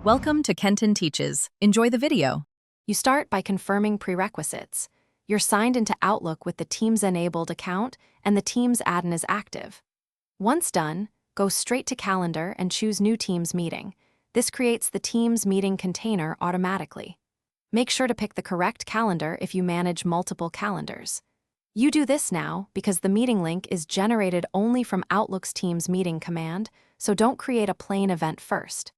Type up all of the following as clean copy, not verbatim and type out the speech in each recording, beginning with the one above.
Welcome to Kenton Teaches. Enjoy the video. You start by confirming prerequisites. You're signed into Outlook with the Teams enabled account and the Teams add-in is active. Once done, go straight to Calendar and choose New Teams Meeting. This creates the Teams meeting container automatically. Make sure to pick the correct calendar if you manage multiple calendars. You do this now because the meeting link is generated only from Outlook's Teams meeting command, so don't create a plain event first.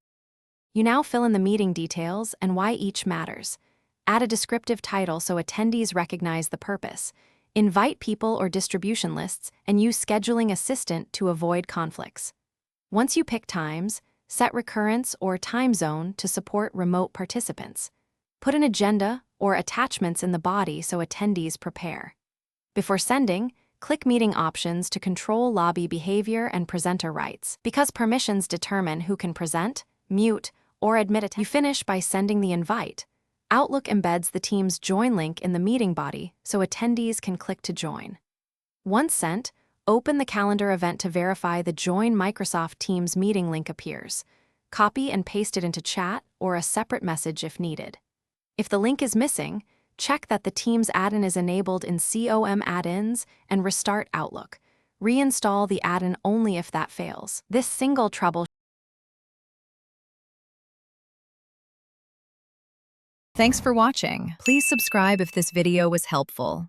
You now fill in the meeting details and why each matters. Add a descriptive title so attendees recognize the purpose. Invite people or distribution lists and use Scheduling Assistant to avoid conflicts. Once you pick times, set recurrence or time zone to support remote participants. Put an agenda or attachments in the body so attendees prepare. Before sending, click Meeting Options to control lobby behavior and presenter rights. Because permissions determine who can present, mute, or admit it. You finish by sending the invite. Outlook embeds the Teams join link in the meeting body so attendees can click to join. Once sent, open the calendar event to verify the Join Microsoft Teams meeting link appears. Copy and paste it into chat or a separate message if needed. If the link is missing, check that the Teams add-in is enabled in COM add-ins and restart Outlook. Reinstall the add-in only if that fails. This single trouble. Thanks for watching. Please subscribe if this video was helpful.